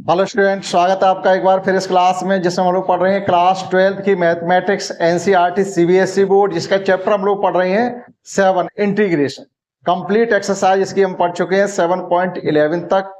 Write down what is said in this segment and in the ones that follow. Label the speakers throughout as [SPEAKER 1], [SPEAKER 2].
[SPEAKER 1] Hello student, स्वागत है आपका एक बार फिर इस क्लास में जिसमें हम लोग पढ़ रहे हैं क्लास 12 की मैथमेटिक्स एनसीईआरटी सीबीएसई बोर्ड, जिसका चैप्टर हम लोग पढ़ रहे हैं 7 इंटीग्रेशन। कंप्लीट एक्सरसाइज इसकी हम पढ़ चुके हैं 7.11 तक।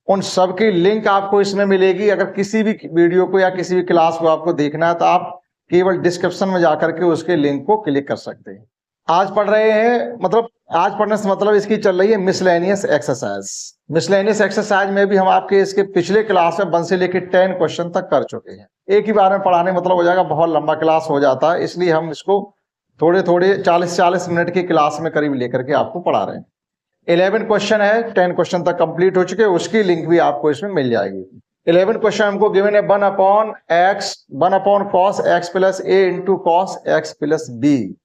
[SPEAKER 1] उन सब की लिंक आपको इसमें मिलेगी। अगर किसी भी वीडियो को या किसी भी क्लास को आपको देखना है तो आप केवल डिस्क्रिप्शन में जाकर के उसके लिंक को क्लिक कर सकते हैं। आज पढ़ रहे हैं आज पढ़ने से मतलब इसकी चल रही है मिसलेनियस एक्सरसाइज। मिसलेनियस एक्सरसाइज में भी हम आपके इसके पिछले क्लास में 1 से लेकर 10 क्वेश्चन तक कर चुके हैं। एक ही बार में पढ़ाने मतलब हो जाएगा, बहुत लंबा क्लास हो जाता है, इसलिए हम इसको थोड़े थोड़े 40-40 मिनट की क्लास में करीब लेकर के आपको पढ़ा रहे हैं। 11 क्वेश्चन है, 10 क्वेश्चन तक कंप्लीट हो चुके हैं, उसकी लिंक भी आपको इसमें मिल जाएगी। 11 क्वेश्चन हमको गिवन है 1 cos x plus a into cos x plus B.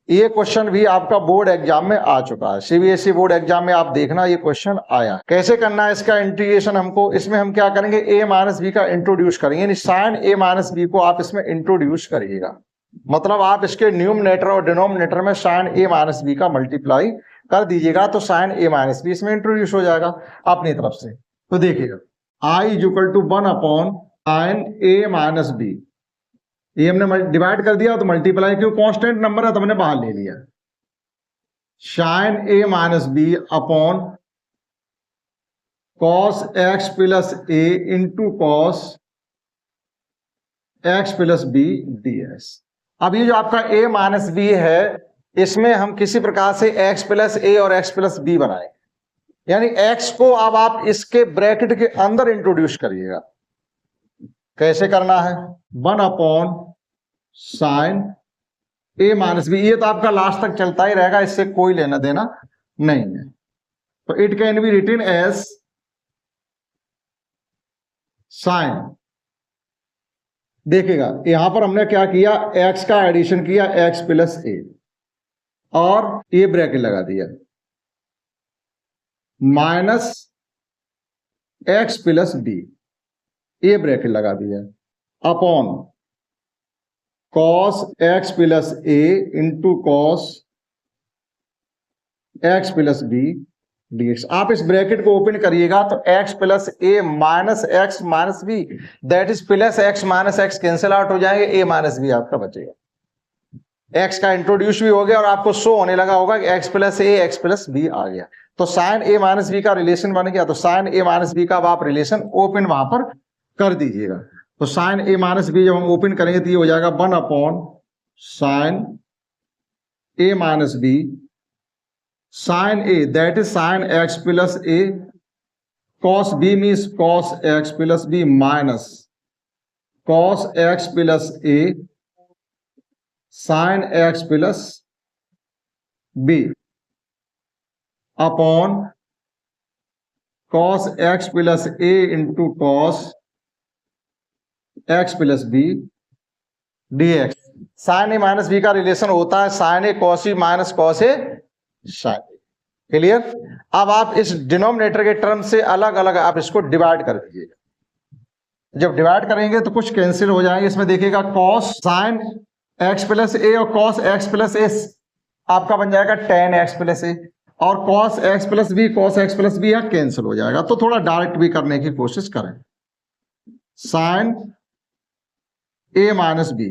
[SPEAKER 1] ये क्वेश्चन भी आपका बोर्ड एग्जाम में आ चुका है, सीबीएसई बोर्ड एग्जाम में आप देखना ये क्वेश्चन आया। कैसे करना है इसका इंटीग्रेशन हमको, इसमें हम क्या करेंगे, a माइनस बी का इंट्रोड्यूस करेंगे, यानी साइन a माइनस बी को आप इसमें इंट्रोड्यूस करिएगा। मतलब आप इसके न्यूमरेटर और डिनोमिनेटर में साइन a माइनस बी का मल्टीप्लाई कर दीजिएगा, तो साइन a माइनस बी इसमें इंट्रोड्यूस हो जाएगा अपनी तरफ से। तो देखिएगा i is equal to 1 upon sine a minus B, ये हमने डिवाइड कर दिया तो मल्टीप्लाई, क्यों कांस्टेंट नंबर है तो हमने बाहर ले लिया। Sine a minus b upon cos x plus A into cos x plus b ds। अब ये जो आपका a माइनस बी है, इसमें हम किसी प्रकार से x प्लस ए और x प्लस बी बनाए, यानी x को अब आप इसके ब्रैकेट के अंदर इंट्रोड्यूस करिएगा। कैसे करना है, 1 upon sine a minus B, ये तो आपका लास्ट तक चलता ही रहेगा, इससे कोई लेना देना नहीं है। तो it can be written as sine, देखिएगा यहां पर हमने क्या किया, x का एडिशन किया x प्लस ए और ये ब्रैकेट लगा दिया, माइनस x प्लस बी, ये ब्रैकेट लगा दिया, अपॉन कॉस एक्स प्लस ए into cos x plus B dx। आप इस ब्रैकेट को ओपन करिएगा तो x plus A minus X minus B, that is plus X minus X cancel out हो जाएंगे, a माइनस बी आपका बचेगा। x का इंट्रोड्यूस भी हो गया और आपको शो होने लगा होगा कि x प्लस ए एक्स प्लस बी आ गया, तो साइन a माइनस बी का रिलेशन बन गया। तो साइन a माइनस बी का अब आप रिलेशन ओपन वहां पर कर दीजिएगा। तो साइन a माइनस बी जब हम ओपन करेंगे तो ये हो जाएगा 1 upon sine a minus b sine a, that is sine x plus a, cos b means cos x plus b minus cos x plus a sine x plus b upon cos x plus a into cos x plus B dx। Sine A minus b का relation होता है sine a cos b minus cos a sine a. Clear. अब आप इस denominator के term से अलग अलग आप इसको डिवाइड कर दीजिएगा। जब डिवाइड करेंगे तो कुछ कैंसिल हो जाएंगे, इसमें देखिएगा कॉस साइन एक्स प्लस ए और कॉस एक्स प्लस ए आपका बन जाएगा टेन एक्स प्लस ए, और कॉस एक्स प्लस बी है कैंसिल हो जाएगा। तो थोड़ा डायरेक्ट भी करने की कोशिश करें, साइन ए माइनस बी,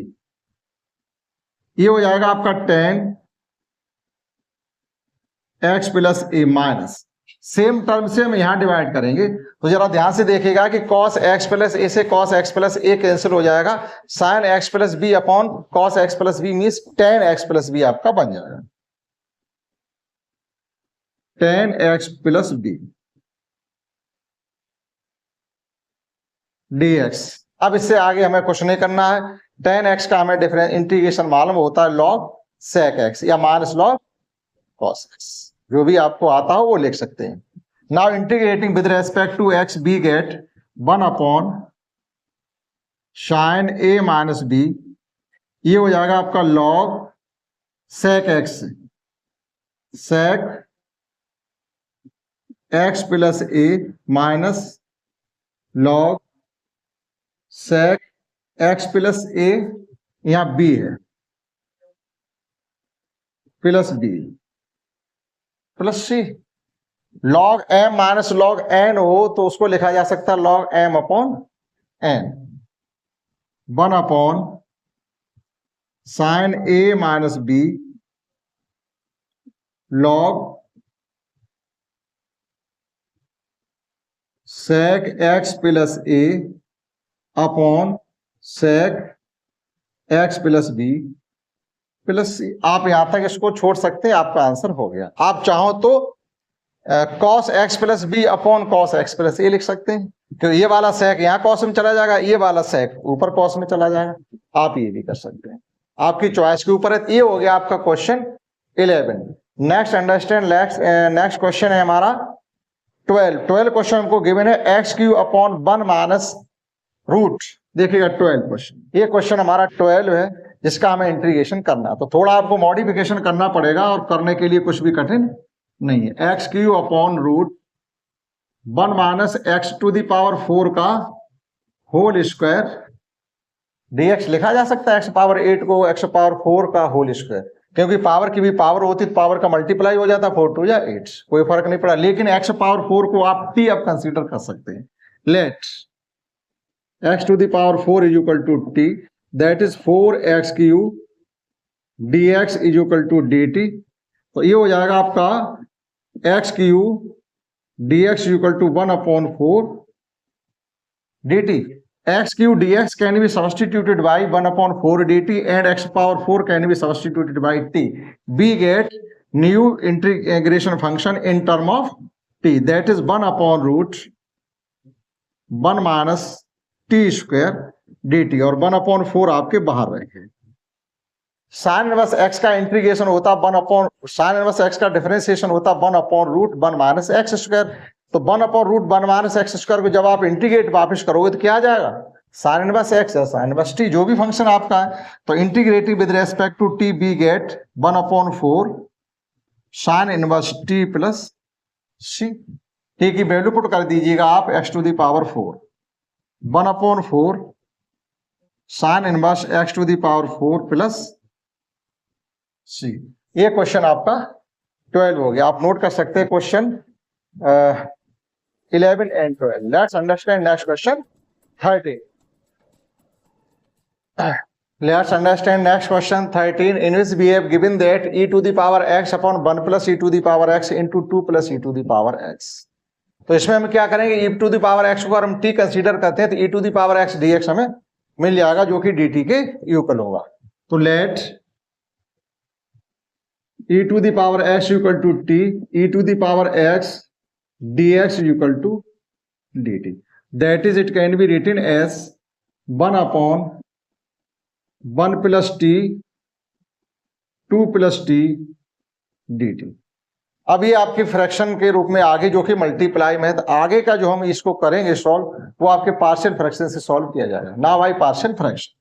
[SPEAKER 1] ये हो जाएगा आपका ten x plus A minus, same term से हम यहां डिवाइड करेंगे तो जरा ध्यान से देखिएगा कि कॉस एक्स प्लस ए से cos x plus a cancel हो जाएगा, sine x plus b upon cos x plus b means tan x plus b आपका बन जाएगा, tan x plus B dx। अब इससे आगे हमें कुछ नहीं करना है, टेन एक्स का हमें डिफरेंस इंटीग्रेशन मालूम होता है लॉग सेक एक्स या माइनस लॉग कॉस एक्स, जो भी आपको आता हो वो लिख सकते हैं। Now integrating with respect to X we get 1 upon sine A minus B, ये हो जाएगा आपका log sec X, sec X plus A minus log sec X plus A, यहां बी है plus B plus C, log m minus log n हो तो उसको लिखा जा सकता है log m upon n, 1 upon sine a minus b log sec x plus a upon sec x plus b plus c। आप यहां तक इसको छोड़ सकते हैं, आपका आंसर हो गया। आप चाहो तो cos x plus b upon cos x plus a लिख सकते हैं, तो ये वाला sec यहाँ cos में चला जाएगा, ये वाला sec ऊपर cos में चला जाएगा। आप ये भी कर सकते हैं, आपकी चॉइस के ऊपर है। ये हो गया आपका question 11। Next understand, next question है हमारा 12 क्वेश्चन हमको गिवन है x cube upon 1 minus root. देखिएगा 12 क्वेश्चन, ये क्वेश्चन हमारा 12 है जिसका हमें इंटीग्रेशन करना है, तो थोड़ा आपको मॉडिफिकेशन करना पड़ेगा और करने के लिए कुछ भी कठिन नहीं है। X cube upon root 1 minus x to the power 4 का होल स्क्वायर dx लिखा जा सकता है एक्स पावर 8 को एक्स पावर 4 का होल स्क्वायर, क्योंकि पावर की भी पावर होती तो पावर का मल्टीप्लाई हो जाता, 4 2 या 8, कोई फर्क नहीं पड़ा। लेकिन एक्स पावर 4 को आप t अब कंसीडर कर सकते हैं। Let x to the power 4 is equal to t, that is 4x cube dx is equal to dt। तो ये हो जाएगा आपका x cube dx is equal to 1 upon 4 dt। x cube dx can be substituted by 1 upon 4 dt and x power 4 can be substituted by t. We get new integration function in term of t, that is 1 upon root 1 minus t square dt, और 1 upon 4 आपके बाहर रहेंगे। Sine inverse x का integration होता 1 upon, sine inverse x का differentiation होता 1 upon root 1 minus x square. तो 1 upon root 1 minus x square को जब आप इंटीग्रेट वापस करोगे तो क्या आ जाएगा, साइन इनवर्स x है साइन इनवर्स t, जो भी फंक्शन आपका है। तो integrating with respect to t we get 1 upon 4 sine inverse t plus c। t की वैल्यू पुट कर दीजिएगा आप x to the power 4, 1 upon 4 sine inverse x to the power 4 plus c। ये क्वेश्चन आपका 12 हो गया। आप नोट कर सकते हैं question 11 and 12. Let's understand next question 13. Let's understand next question 13, in which we have given that e to the power x upon 1 plus e to the power x into 2 plus e to the power x। तो इसमें हम क्या करेंगे, e to the power x को अगर हम t consider करते हैं तो e to the power x dx हमें मिल जाएगा, जो कि dt के इक्वल होगा। तो late e to the power x equal to t, e to the power x dx equal to dt, that is it can be written as 1 upon 1 plus t 2 plus t dt। अब ये आपके fraction के रूप में आगे जो कि multiply में है, तो आगे का जो हम इसको करेंगे सॉल्व वो आपके पार्शियल फ्रैक्शन से सॉल्व किया जाएगा ना भाई, पार्शियल फ्रैक्शन।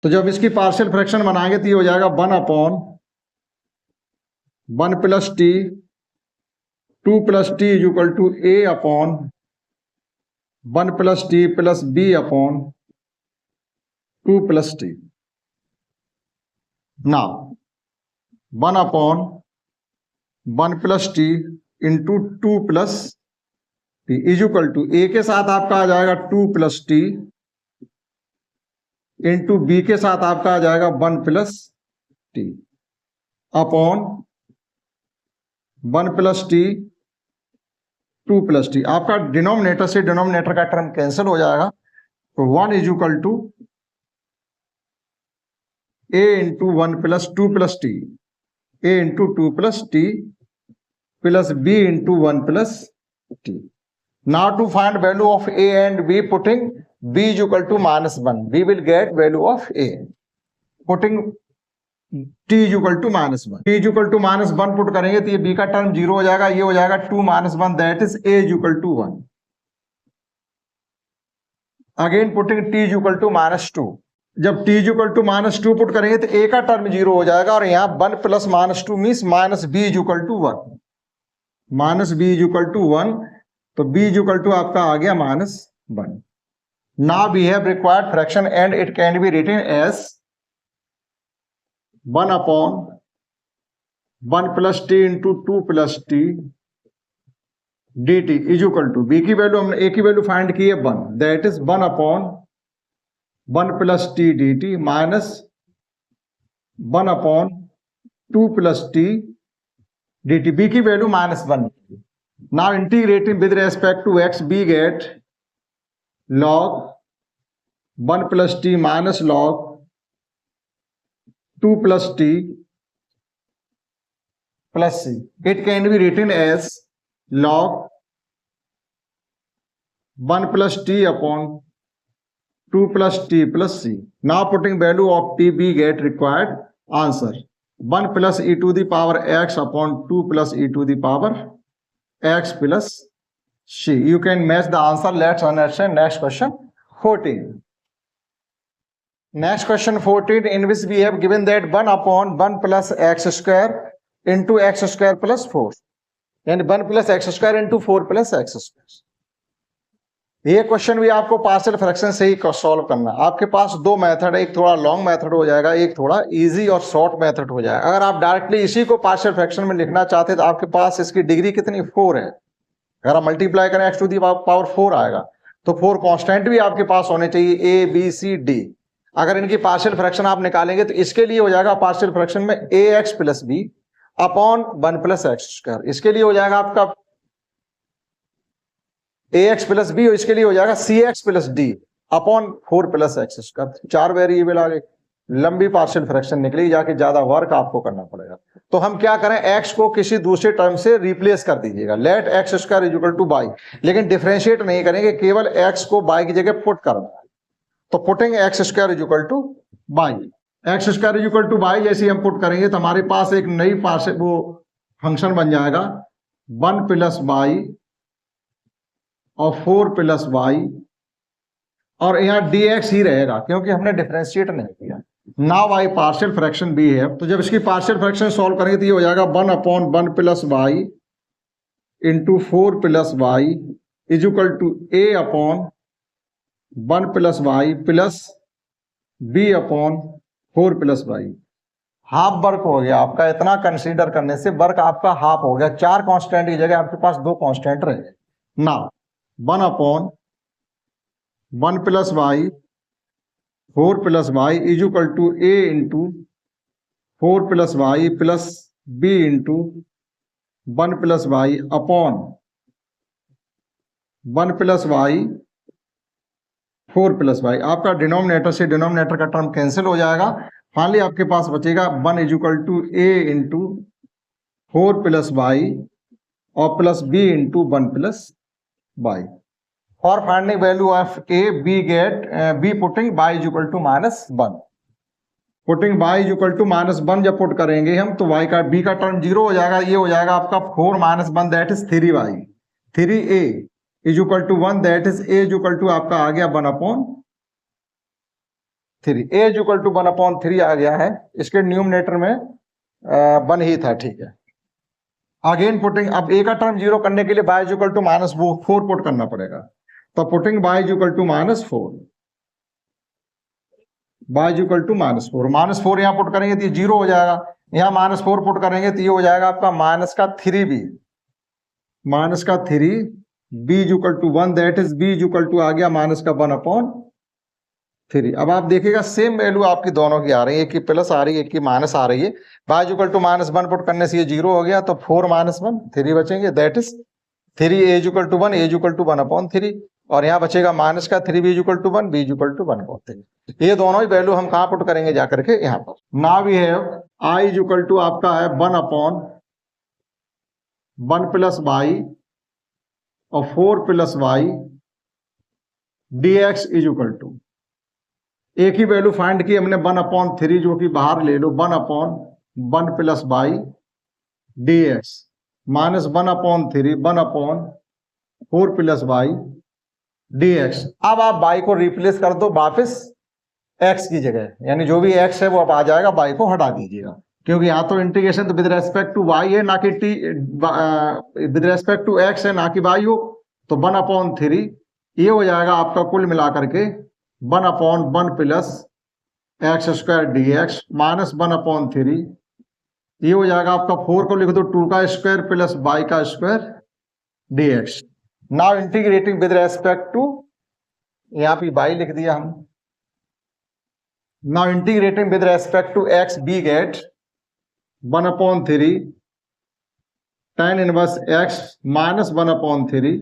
[SPEAKER 1] तो जब इसकी पार्शियल फ्रैक्शन बनाएंगे तो ये हो जाएगा 1 upon 1 plus t 2 plus t is equal to a upon 1 plus t plus b upon 2 plus t. Now 1 upon 1 plus T into 2 plus t is equal to a के साथ आपका आ जाएगा 2 प्लस टी इंटू b के साथ आपका आ जाएगा 1 plus t upon 1 plus t 2 plus t. आपका डिनोमिनेटर से डिनोमिनेटर का टर्म कैंसिल हो जाएगा, तो 1 is equal to a into 1 plus 2 plus t, a into 2 plus t plus b into 1 plus t. Now to find value of a and b, putting b is equal to -1, we will get value of a, putting t is equal to -1, t is equal to -1 put करेंगे तो ये b का term 0 हो जाएगा, ये हो जाएगा 2 - 1, that is a is equal to 1। Again putting t is equal to -2, जब t is equal to -2 put करेंगे तो a का टर्म 0 हो जाएगा, और यहाँ 1 plus -2 means -b is equal to 1, -b is equal to 1, तो b इज इक्वल टू आपका आ गया -1। Now we have required fraction and it can be written as 1 upon 1 plus T into 2 plus T D T is equal to, B की value हमने A की value find की है 1, that is 1 upon 1 plus T D T minus 1 upon 2 plus T D T, B की value -1. Now integrating with respect to X, we get log 1 plus t minus log 2 plus t plus c. It can be written as log 1 plus t upon 2 plus t plus c. Now putting value of t, we get required answer 1 plus e to the power x upon 2 plus e to the power x plus c. You can match the answer. Let's understand next question 14. Next question 14, in which we have given that 1 upon 1 plus x square into x square plus 4 and 1 plus x square into 4 plus x square. ये question भी आपको partial fraction से ही solve करना है. आपके पास दो method है, एक थोड़ा लॉन्ग मेथड हो जाएगा, एक थोड़ा इजी और शॉर्ट मेथड हो जाएगा. अगर आप डायरेक्टली इसी को पार्शियल फ्रैक्शन में लिखना चाहते तो आपके पास इसकी डिग्री कितनी 4 है. अगर आप मल्टीप्लाई करें x टू दी पावर 4 आएगा, तो 4 कांस्टेंट भी आपके पास होने चाहिए a b c d. अगर इनकी पार्शियल फ्रैक्शन आप निकालेंगे तो इसके लिए हो जाएगा पार्शियल फ्रैक्शन में ax plus b upon 1 plus X square. इसके लिए हो जाएगा आपका ax प्लस b, इसके लिए हो जाएगा cx plus d upon 4 plus X square. 4 variable आ गए, लंबी पार्शियल फ्रैक्शन निकली, जाके ज्यादा वर्क आपको करना पड़ेगा. तो हम क्या करें, x को किसी दूसरे टर्म से रिप्लेस कर दीजिएगा. Let x square is equal to y, लेकिन डिफरेंशिएट नहीं करेंगे, केवल x को बाई की जगह पुट करना है. तो putting x square is equal to by, x square is equal to by जैसे हम पुट करेंगे तो हमारे पास एक नई पार्शियल वो फंक्शन बन जाएगा 1 प्लस बाई और 4 प्लस वाई, और यहाँ dx ही रहेगा क्योंकि हमने डिफरेंशिएट नहीं किया. नाउ वाई पार्शियल फ्रैक्शन भी है, तो जब इसकी पार्शियल फ्रैक्शन सॉल्व करेंगे तो ये हो जाएगा 1 upon 1 plus y into 4 plus Y is equal to a upon 1 plus Y plus b upon 4 plus y. Half work हो गया आपका. इतना कंसीडर करने से वर्क आपका हाफ हो गया. 4 कांस्टेंट की जगह आपके पास 2 कांस्टेंट रहे. Now 1 upon 1 plus Y 4 plus Y is equal to a into 4 plus Y plus b into 1 plus Y upon 1 plus Y 4 plus Y. आपका डिनोमिनेटर से डिनोमिनेटर का टर्म कैंसिल हो जाएगा. फाइनली आपके पास बचेगा 1 is equal to a into 4 plus Y और plus b into 1 plus Y. For finding value of a, b get b putting y is equal to -1. Putting y is equal to -1 जब put करेंगे हम तो y का b का term 0 हो जाएगा. ये हो जाएगा आपका 4 - 1 that is 3y. 3a is equal to 1 that is a is equal to आपका आ गया 1 upon 3. a is equal to 1 upon 3 आ गया है. इसके न्यूमरेटर में 1 ही था. ठीक है. अगेन पुटिंग, अब a का टर्म 0 करने के लिए y is equal to -4 put करना पड़ेगा. तो putting y is equal to -4, y is equal to -4 यहाँ पुट करेंगे तो ये 0 हो जाएगा. यहाँ -4 पुट करेंगे तो ये हो जाएगा आपका -3b b is equal to 1 that is b is equal to आ गया -1 अपॉन 3. अब आप देखिएगा सेम वैल्यू आपकी दोनों की आ रही है, एक की प्लस आ रही है, एक की माइनस आ रही है. y is equal to -1 put करने से ये 0 हो गया, तो 4 - 1 3 बचेंगे that is 3 a is equal to 1 a is equal to 1 upon 3, और यहाँ बचेगा -3b is equal to 1 b is equal to 1 upon 3. ये दोनों ही वैल्यू हम कहाँ पुट करेंगे जाकर के यहाँ पर. Now we have i is equal to आपका है 1 अपॉन 1 प्लस वाई और 4 plus y dx is equal to, एक ही वैल्यू फाइंड की हमने 1 अपॉन 3 जो कि बाहर ले लो, 1 upon 1 plus y dx -1 upon 3 1 upon 4 plus y dx. अब आप y को रिप्लेस कर दो वापस x की जगह, यानी जो भी x है वो अब आ जाएगा, y को हटा दीजिएगा क्योंकि यहाँ तो इंटीग्रेशन तो विद रेस्पेक्ट टू y है ना कि विद रेस्पेक्ट टू x है ना कि y हो. तो 1 अपॉन 3 ये हो जाएगा आपका कुल मिलाकर के 1 upon 1 plus X square dx -1 upon 3 ये हो जाएगा आपका 4 को लिख दो 2 का स्क्वायर प्लस y का square dx. Now integrating with respect to, यहाँ पे y लिख दिया हम. Now integrating with respect to x, b get 1/3 tan inverse x minus 1/3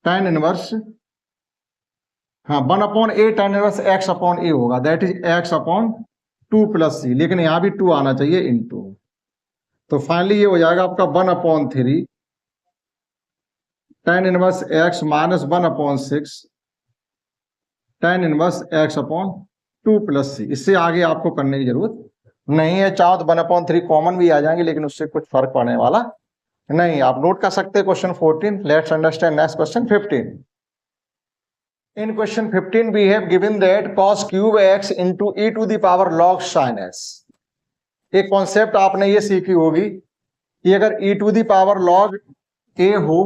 [SPEAKER 1] tan inverse, हाँ 1/a tan inverse x upon a होगा, that is x upon 2 plus c, लेकिन यहां भी 2 आना चाहिए इनटू. तो फाइनली ये हो जाएगा आपका 1/3 tan inverse x minus 1/6 tan inverse x upon 2 plus c. इससे आगे आपको करने की जरूरत नहीं है. चाहो तो 1/3 कॉमन भी आ जाएंगे, लेकिन उससे कुछ फर्क पड़ने वाला नहीं. आप नोट कर सकते हैं question 14. Let's understand next question 15. In question 15 we have given that cos cube x into e to the power log sin x. एक कॉन्सेप्ट आपने ये सीखी होगी कि अगर e to the power log a हो,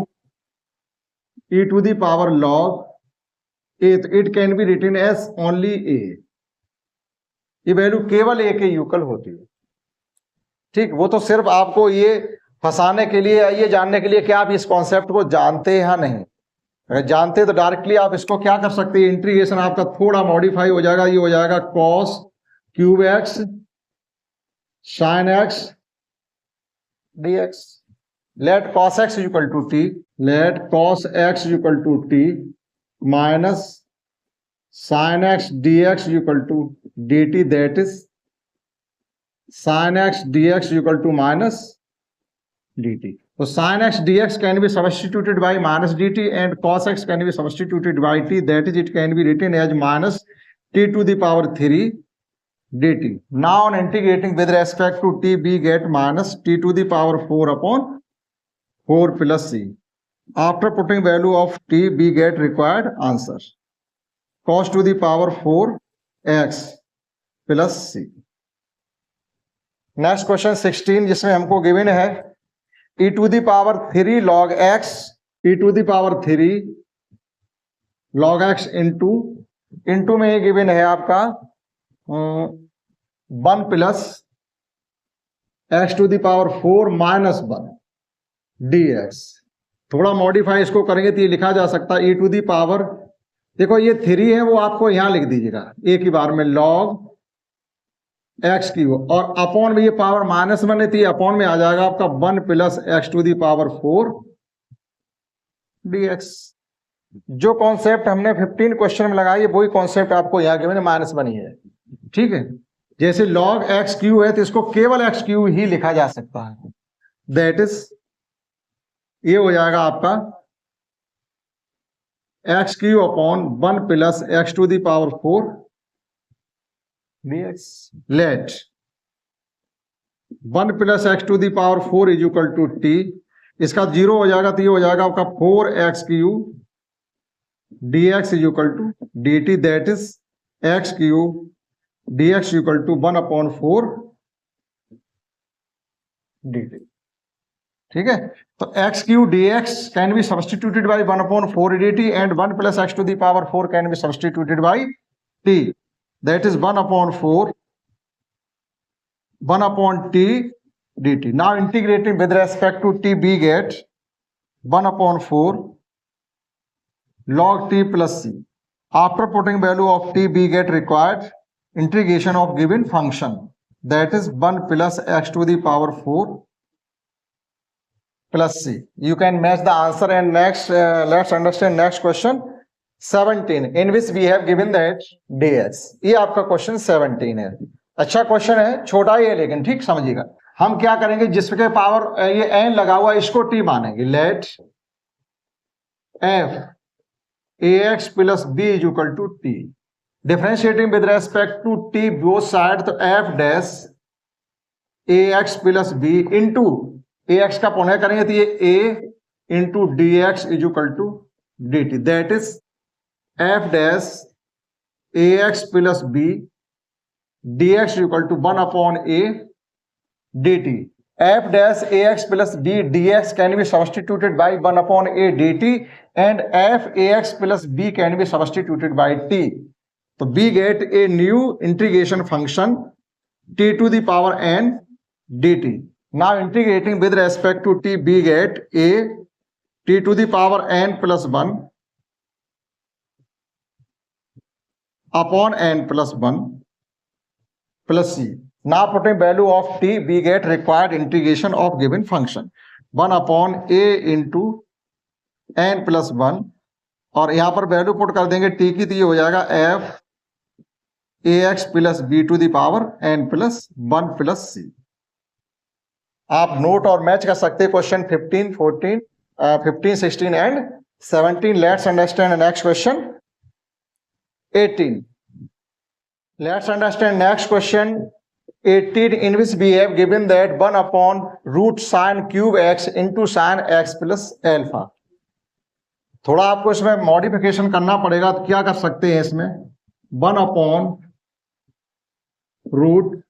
[SPEAKER 1] e to the power log a, तो it can be written as only a. ये वैल्यू केवल a के यूकल होती है. ठीक, वो तो सिर्फ आपको ये फंसाने के लिए, ये जानने के लिए कि आप इस कॉन्सेप्ट को जानते हैं या नहीं. अगर जानते तो डायरेक्टली आप इसको क्या कर सकते हैं, इंटीग्रेशन आपका थोड़ा मॉडिफाई हो जाएगा. ये हो जाएगा cos cube x sin x dx. Let cos x equal to t, let cos x equal to t minus sin x dx equal to dt, that is sin x dx equal to minus dt. So sin x dx can be substituted by minus dt and cos x can be substituted by t, that is it can be written as minus t to the power 3 dt. Now on integrating with respect to t, we get minus t to the power 4 upon 4 plus c. After putting value of t, we get required answer. Cos to the power 4 x plus c. Next question 16, जिसमें हमको given है e to the power 3 log x, e to the power 3 log x into में ये given है आपका 1 plus x to the power 4 minus 1 dx. थोड़ा modify इसको करेंगे तो ये लिखा जा सकता है e to the power, देखो ये 3 है वो आपको यहां लिख दीजिएगा एक ही बार में log x की हो, और अपॉन में ये पावर माइनस 1 है तो ये अपॉन में आ जाएगा आपका 1 plus x to the power 4 dx. जो कॉन्सेप्ट हमने 15 क्वेश्चन में लगाई है वही कॉन्सेप्ट आपको यहाँ के मैंने माइनस 1 ही है. ठीक है, जैसे log x क्यू है तो इसको केवल x क्यू ही लिखा जा सकता है, दैट इज ये हो जाएगा आपका x cube upon 1 plus x to the power 4 dx. Let 1 plus x to the power 4 is equal to t. इसका 0 हो जाएगा तो ये हो जाएगा आपका 4x cube dx is equal to dt, that is x cube dx equal to 1/4 dt. ठीक है, तो x cube dx can be substituted by 1/4 dt and 1 plus x to the power 4 can be substituted by t, that is 1/4 1/t dt. Now integrating with respect to t, we get 1/4 log t plus c. After putting value of t, we get required integration of given function, that is 1 plus x to the power 4 plus c. You can match the answer. And next let's understand next question 17, in which we have given that dx. ये आपका question 17 है. अच्छा question है, छोटा ही है लेकिन ठीक समझिएगा. हम क्या करेंगे, जिसके पावर ये n लगा हुआ है इसको t मानेंगे. Let f ax plus b is equal to t. Differentiating with respect to t both side, तो f dash ax plus b into ax का पुनः करेंगे तो ये a into dx is equal to dt, that is f dash ax plus b dx equal to 1/a dt. f dash ax plus b dx can be substituted by 1/a dt and f ax plus b can be substituted by t. So we get a new integration function t to the power n dt. Now integrating with respect to t, we get a t to the power n plus 1 upon n plus 1 plus c. Now putting value of t, we get required integration of given function 1 upon a into n plus 1, और यहां पर value put कर देंगे t की, तो ये हो जाएगा f ax plus b to the power n plus 1 plus c. आप नोट और मैच कर सकते हैं question 15, 14, 15, 16 and 17. Let's understand next question 18. Let's understand next question 18, in which we have given that 1 upon root sin cube x into sin x plus alpha. थोड़ा आपको इसमें modification करना पड़ेगा, तो क्या कर सकते हैं इसमें 1 upon root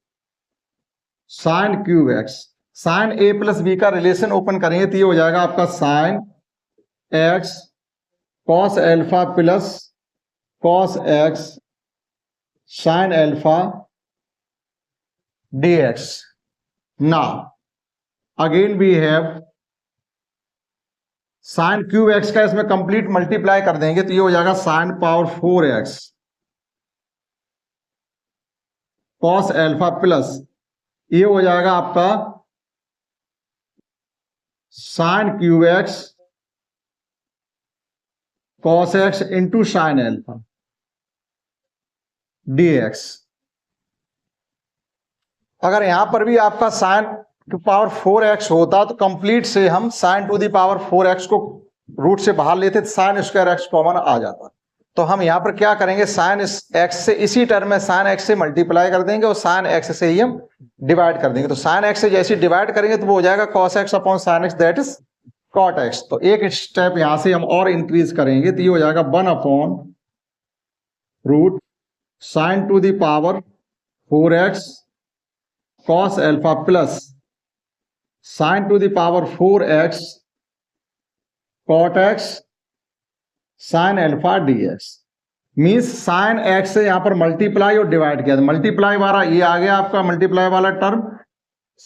[SPEAKER 1] sine cube X, sine A plus B का रिलेशन ओपन करेंगे तो ये हो जाएगा आपका sine x cos alpha plus cos x sine alpha dx. Now again we have sine cube X का इसमें कंप्लीट मल्टीप्लाई कर देंगे तो ये हो जाएगा sine power 4x cos alpha plus ये हो जाएगा आपका sign cube x cos x into sine alpha dx. अगर यहां पर भी आपका साइन टू पावर 4x होता तो कंप्लीट से हम sign to the power 4x को रूट से बाहर लेते तो साइन स्क्वायर एक्स कॉमन आ जाता. तो हम यहां पर क्या करेंगे, साइन एक्स से इसी टर्म में साइन एक्स से मल्टीप्लाई कर देंगे और साइन एक्स से ही हम डिवाइड कर देंगे. तो साइन एक्स से जैसे डिवाइड करेंगे तो वो हो जाएगा cos x upon sine x, that is cot x. तो एक स्टेप यहां से हम और इंक्रीज करेंगे तो ये हो जाएगा 1 upon root sine to the power 4x cos alpha plus sine to the power 4x cot x sine alpha dx. Means sine x से यहां पर मल्टीप्लाई और डिवाइड किया, मल्टीप्लाई वाला ये आ गया आपका, मल्टीप्लाई वाला टर्म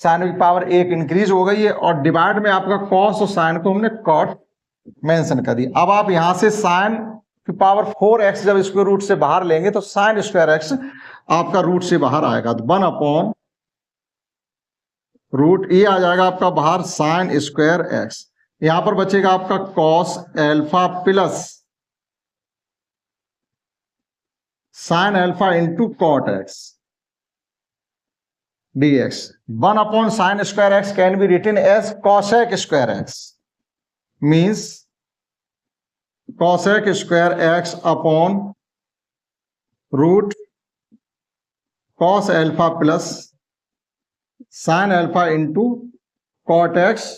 [SPEAKER 1] साइन की पावर एक इंक्रीज हो गई है, और डिवाइड में आपका कॉस और साइन को हमने कॉट मेंशन कर दी. अब आप यहां से साइन की पावर 4x जब इसको रूट से बाहर लेंगे तो साइन स्क्वायर एक्स आपका रूट से बाहर आएगा, तो 1 अपॉन रूट ये आ जाएगा आपका बाहर साइन स्क्वायर एक्स. यहां पर बचेगा आपका cos alpha plus sine alpha into cot x dx. 1 upon sine square x can be written as cosec square x, means cosec square x upon root cos alpha plus sine alpha into cot x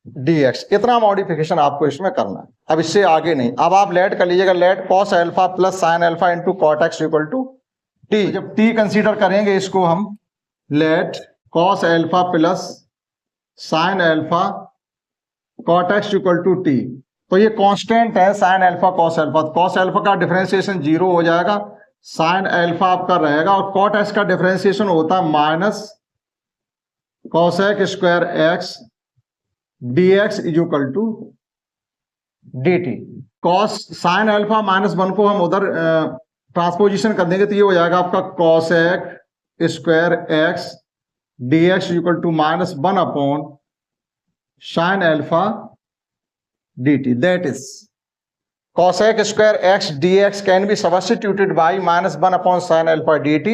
[SPEAKER 1] dx. इतना modification आपको इसमें करना है, अब इससे आगे नहीं. अब आप लेट कर लीजिएगा, let cos alpha plus sine alpha into cot x equal to t. जब टी कंसीडर करेंगे इसको हम, let cos alpha plus sine alpha cot x equal to t. तो ये कांस्टेंट है sine alpha cos alpha, cos alpha का differentiation 0 हो जाएगा, साइन एल्फा आपका रहेगा, और कॉट एक्स का डिफरेंशिएशन होता है minus cosec square x dx is equal to dt. Cos sine alpha -1 को हम उधर ट्रांसपोजिशन कर देंगे तो ये हो जाएगा आपका cosec square x dx equal to -1 upon sine alpha dt. That is cosec square x dx can be substituted by -1 upon sin alpha dt,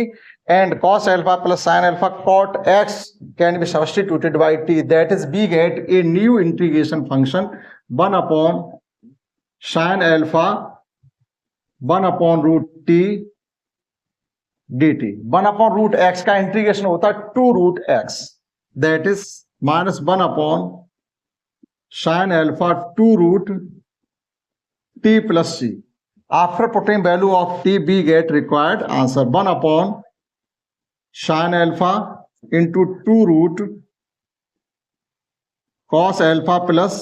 [SPEAKER 1] and cos alpha plus sin alpha cot x can be substituted by t. That is, we get a new integration function 1 upon sin alpha 1 upon root t dt. 1 upon root x का integration होता है 2 root x, that is -1 upon sin alpha 2 root t plus c. After putting value of t, we get required answer 1 upon sin alpha into 2 root cos alpha plus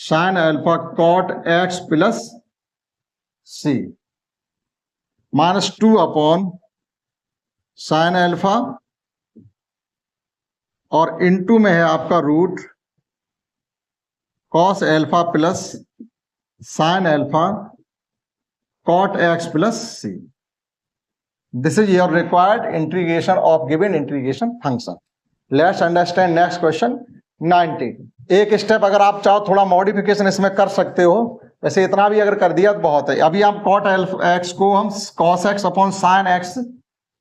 [SPEAKER 1] sin alpha cot x plus c, minus 2 upon sin alpha और into में है आपका root cos alpha plus sine alpha cot x plus c. This is your required integration of given integration function. Let's understand next question 19। एक step अगर आप चाहो थोड़ा modification इसमें कर सकते हो, वैसे इतना भी अगर कर दिया तो बहुत है। अभी हम कॉट एक्स को हम cos x upon sine x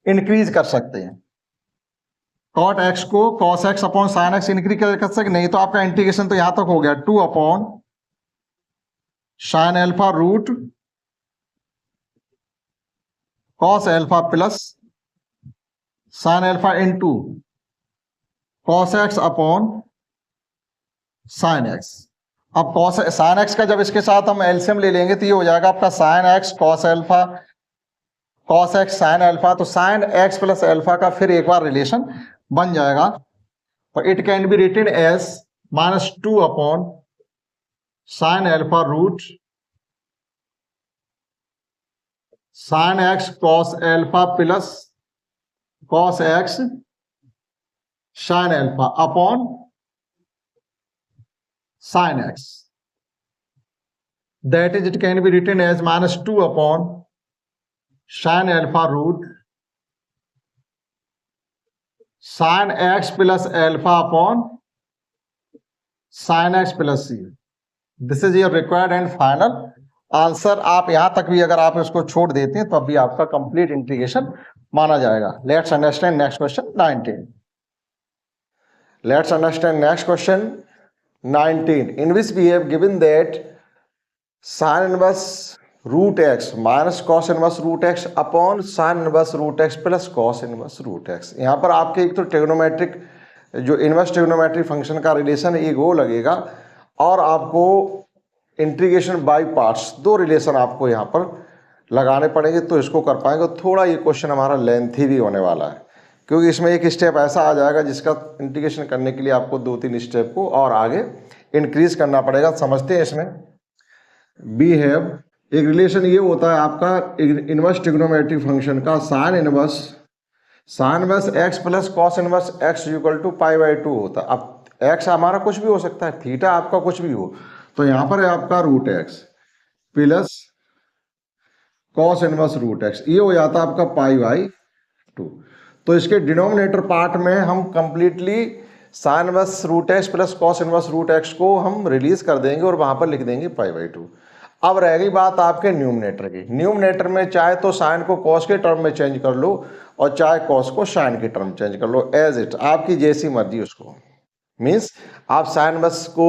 [SPEAKER 1] increase कर सकते हैं। कॉट एक्स को cos x upon sine x increase कर सकते नहीं, तो आपका इंटीग्रेशन तो यहां तक हो गया 2 upon sine alpha root cos alpha plus sine alpha into cos x upon sine x. अब कॉस साइन एक्स का जब इसके साथ हम एलसीएम ले लेंगे तो ये हो जाएगा आपका sine x cos alpha cos x sine alpha. तो साइन एक्स प्लस एल्फा का फिर एक बार रिलेशन बन जाएगा। तो it can be written as -2 upon sine alpha root sine x cos alpha plus cos x sine alpha upon sin x. That is, it can be written as -2 upon sin alpha root sin x plus alpha upon sin x plus c. This is your required and final answer. आप यहां तक भी अगर आप इसको छोड़ देते हैं तो अभी आपका कंप्लीट इंटीग्रेशन माना जाएगा। Let's understand next question 19। Let's understand next question 19, in which we have given that sin inverse root x minus cos inverse root x upon sin inverse root x plus cos inverse root x। यहाँ पर आपके एक तो trigonometric जो inverse trigonometric function का relation एक वो लगेगा, और आपको इंटीग्रेशन बाय पार्ट्स दो रिलेशन आपको यहाँ पर लगाने पड़ेंगे, तो इसको कर पाएंगे। थोड़ा ये क्वेश्चन हमारा लेंथी भी होने वाला है, क्योंकि इसमें एक स्टेप ऐसा आ जाएगा जिसका इंटीग्रेशन करने के लिए आपको 2-3 स्टेप को और आगे इंक्रीज करना पड़ेगा। समझते हैं इसमें बी हैव एक रिलेशन ये होता है आपका इनवर्स ट्रिग्नोमेट्रिक फंक्शन का sine inverse X plus cos inverse X equal to π/2 होता है। अब एक्स हमारा कुछ भी हो सकता है, थीटा आपका कुछ भी हो, तो यहाँ पर है आपका root x plus cos inverse root x, ये हो जाता है आपका π/2। तो इसके डिनोमिनेटर पार्ट में हम completely sine inverse root x plus cos inverse root x को हम रिलीज कर देंगे और वहां पर लिख देंगे π/2। अब रह गई बात आपके न्यूमरेटर की। न्यूमरेटर में चाहे तो साइन को कॉस के टर्म में चेंज कर लो और चाहे कॉस को साइन के टर्म चेंज कर लो, एज इट आपकी जैसी मर्जी उसको। मीन्स आप साइन इनवर्स को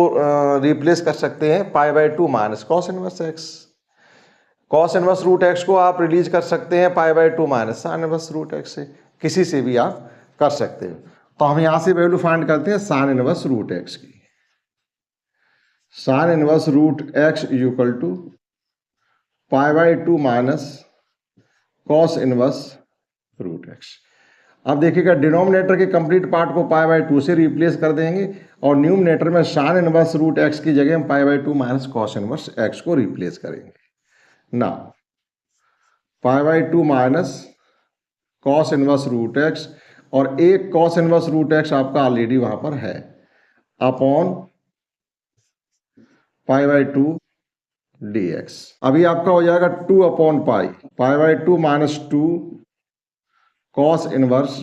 [SPEAKER 1] रिप्लेस कर सकते हैं π/2 minus cos inverse X. Cos inverse root x को आप रिलीज कर सकते हैं π/2 minus sine inverse root X से, किसी से भी आप कर सकते हो। तो हम यहां से वैल्यू फाइंड करते हैं साइन इनवर्स रूट एक्स की। Sine inverse root X equal to π/2 minus cos inverse root x. अब देखिएगा डिनोमिनेटर के कंप्लीट पार्ट को π/2 से रिप्लेस कर देंगे और न्यूमरेटर में साइन इनवर्स रूट एक्स की जगह हम π/2 माइनस कॉस इनवर्स एक्स को रिप्लेस करेंगे। ना π/2 minus cos inverse root X, और एक कॉस इनवर्स रूट एक्स आपका ऑलरेडी वहां पर है, अपॉन π/2 dx। अभी आपका हो जाएगा 2 upon π/2 minus 2 cos inverse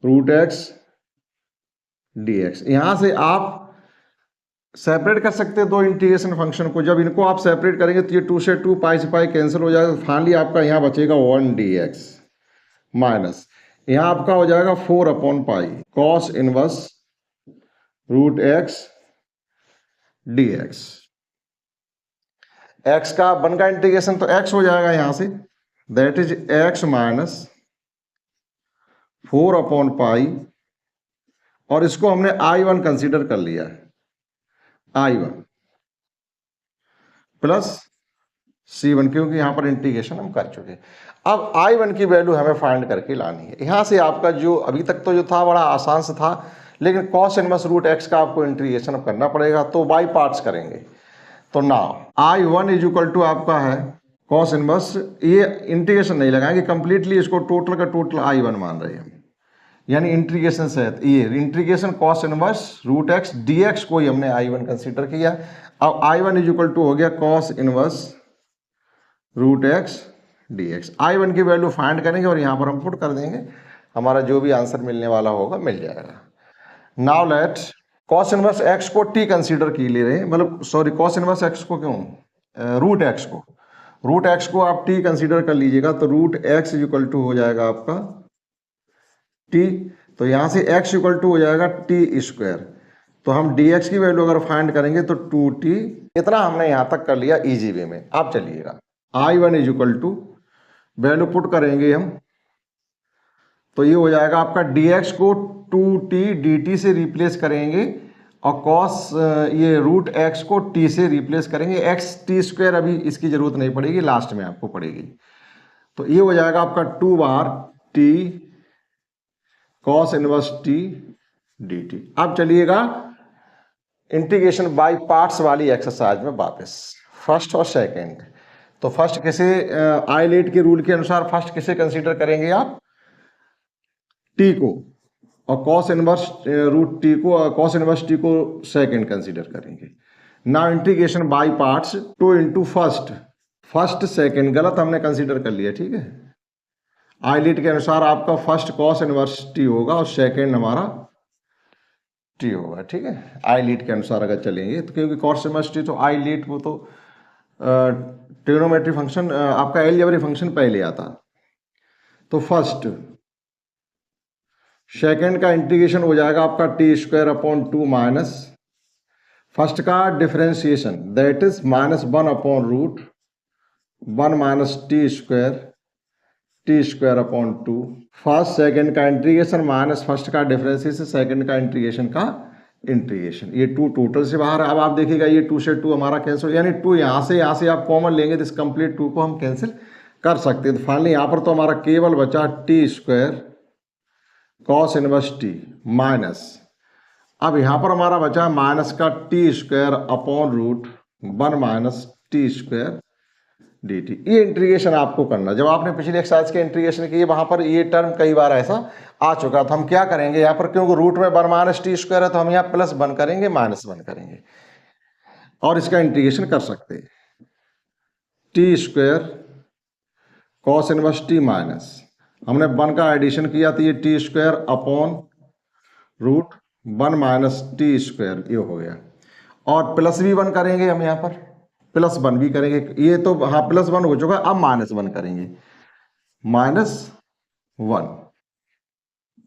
[SPEAKER 1] root x dx। यहां से आप सेपरेट कर सकते हैं दो इंटीग्रेशन फंक्शन को। जब इनको आप सेपरेट करेंगे तो ये 2 से 2 पाई से पाई कैंसिल हो जाएगा। फाइनली आपका यहां बचेगा 1 dx माइनस यहां आपका हो जाएगा 4 upon pi cos inverse root x dx। x का 1 का इंटीग्रेशन तो x हो जाएगा यहां से, that is x minus 4 upon पाई, और इसको हमने I1 कंसीडर कर लिया है, I1 प्लस C1, क्योंकि यहां पर इंटीग्रेशन हम कर चुके हैं। अब I1 की वैल्यू हमें फाइंड करके लानी है। यहां से आपका जो अभी तक तो जो था बड़ा आसान से था, लेकिन कॉस इनवर्स रूट एक्स का आपको इंटीग्रेशन अब करना पड़ेगा, तो बाई पार्ट्स करेंगे। तो now I1 is equal to आपका है कॉस इनवर्स, ये इंटीग्रेशन नहीं लगाएंगे कंप्लीटली, इसको टोटल का टोटल I1 मान रहे हैं हम। यानी इंटीग्रेशन से ये integration cos inverse root x d x को ही हमने I1 कंसीडर किया। अब I1 इज इक्वल टू हो गया cos inverse root x d x. I1 की वैल्यू फाइंड करेंगे और यहाँ पर हम पुट कर देंगे, हमारा जो भी आंसर मिलने वाला होगा मिल जाएगा। Now let cos inverse X को टी कंसीडर की ले रहे हैं, मतलब सॉरी कॉस इनवर्स एक्स को क्यों, रूट एक्स को आप टी कंसीडर कर लीजिएगा, तो root x is equal to हो जाएगा आपका टी, तो यहां से x इक्वल टू हो जाएगा टी स्क्वायर। तो हम dx की वैल्यू अगर फाइंड करेंगे तो 2t, इतना हमने यहां तक कर लिया इजी वे में। अब चलिएगा I1 is equal to value put करेंगे हम, तो ये हो जाएगा आपका dx को 2t dt से रिप्लेस करेंगे और cos ये रूट x को t से रिप्लेस करेंगे। x t स्क्वायर अभी इसकी जरूरत नहीं पड़ेगी, लास्ट में आपको पड़ेगी। तो ये हो जाएगा आपका 2 बार t cos inverse T D t. अब चलिएगा इंटीग्रेशन बाय पार्ट्स वाली एक्सरसाइज में वापस, फर्स्ट और सेकंड। तो फर्स्ट किसे आइलेट के रूल के अनुसार फर्स्ट किसे कंसीडर करेंगे आप, टी को, और cos इनवर्स रूट टी को, cos इनवर्स टी को सेकंड कंसीडर करेंगे। Now integration by parts 2 into first second गलत हमने कंसीडर कर लिया, ठीक है। आइलेट के अनुसार आपका फर्स्ट cos इनवर्स टी होगा और सेकंड हमारा टी होगा, ठीक है। आइलेट के अनुसार अगर चलेंगे तो, क्योंकि cos इनवर्स टी तो आइलेट वो तो ट्रिग्नोमेट्री फंक्शन आपका अलजेब्रिक फंक्शन पहले आता। तो फर्स्ट सेकंड का इंटीग्रेशन हो जाएगा आपका T square upon 2 minus first का differentiation that is -1 upon root 1 minus T square upon 2। First second का इंटीग्रेशन माइनस फर्स्ट का डिफरेंशिएशन सेकंड का इंटीग्रेशन का इंटीग्रेशन, ये 2 टोटल से बाहर। अब आप देखिएगा ये 2 से 2 हमारा कैंसिल, यानी 2 यहाँ से आप कॉमन लेंगे तो इस कंप्लीट 2 को हम कैंसिल कर सकते हैं। तो फाइनली यहाँ पर तो हमारा केवल बचा t square cos inverse T minus, अब यहाँ पर हमारा बचा माइनस का t square upon root 1 minus T square d t. ये इंटीग्रेशन आपको करना, जब आपने पिछले एक्सरसाइज के इंटीग्रेशन किए वहां पर ये टर्म कई बार ऐसा आ चुका था। हम क्या करेंगे यहाँ पर, क्योंकि रूट में 1 माइनस टी स्क्वायर है तो हम यहाँ +1 करेंगे -1 करेंगे और इसका इंटीग्रेशन कर सकते हैं। T square cos inverse T minus, हमने 1 का एडिशन किया तो ये t square upon root 1 minus T square, ये हो गया। और प्लस भी 1 करेंगे हम यहाँ पर, +1 भी करेंगे, ये तो हाँ +1 हो चुका, अब -1 करेंगे, -1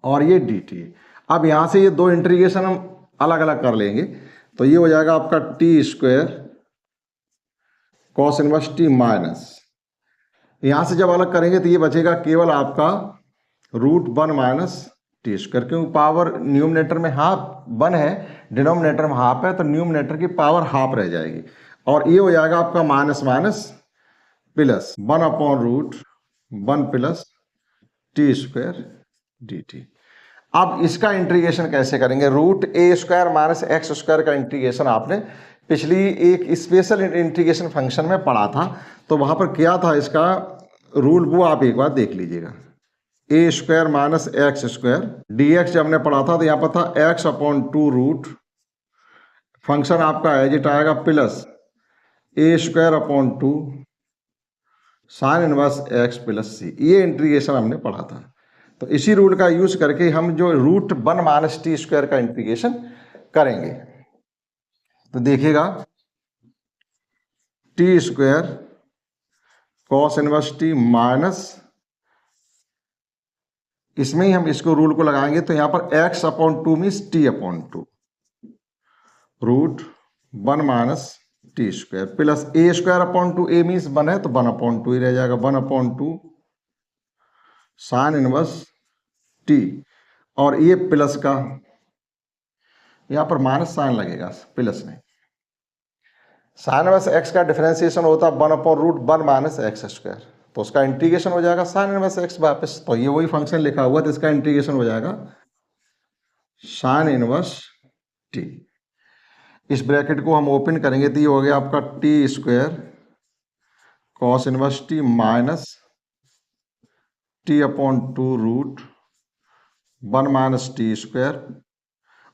[SPEAKER 1] और ये डी टी। अब यहां से ये 2 इंटीग्रेशन हम अलग अलग कर लेंगे, तो ये हो जाएगा आपका T square cos inverse T minus, यहां से जब अलग करेंगे तो ये बचेगा केवल आपका रूट 1 माइनस टी स्क्वायर, क्योंकि पावर न्यूमरेटर में हाफ 1 है, डिनोमिनेटर में हाफ है, तो न्यूमरेटर की पावर हाफ रह जाएगी। और ये हो जाएगा आपका minus plus 1 upon root 1 plus t square d t. अब इसका इंटीग्रेशन कैसे करेंगे, रूट ए स्क्वायर माइनस एक्स स्क्वायर का इंटीग्रेशन आपने पिछली एक स्पेशल इंटीग्रेशन फंक्शन में पढ़ा था, तो वहां पर क्या था इसका रूल, वो आप एक बार देख लीजिएगा। A square minus x square D X जब हमने पढ़ा था तो यहाँ पर था एक्स अपॉन 2 रूट, फंक्शन आपका एज इट आएगा plus A square upon 2 sine inverse X plus C. ये इंटीग्रेशन हमने पढ़ा था, तो इसी रूल का यूज करके हम जो रूट 1 माइनस टी स्क्वायर का इंटीग्रेशन करेंगे। तो देखिएगा T square cos inverse T minus, इसमें ही हम इसको रूल को लगाएंगे, तो यहां पर x upon 2 means t upon 2 root 1 minus T square plus A square upon 2, A means 1 है तो 1 अपॉन 2 ही रह जाएगा, 1 अपॉन 2 साइन इनवर्स टी, और ये प्लस का यहां पर माइनस साइन लगेगा, प्लस नहीं, साइन इनवर्स एक्स का डिफरेंशिएशन होता है 1 upon root 1 minus x square, तो उसका इंटीग्रेशन हो जाएगा साइन इनवर्स एक्स वापस, तो ये वही फंक्शन लिखा हुआ तो इसका इंटीग्रेशन हो जाएगा साइन इनवर्स टी। इस ब्रैकेट को हम ओपन करेंगे तो ये हो गया आपका T square cos inverse T minus T upon 2 root 1 minus T square,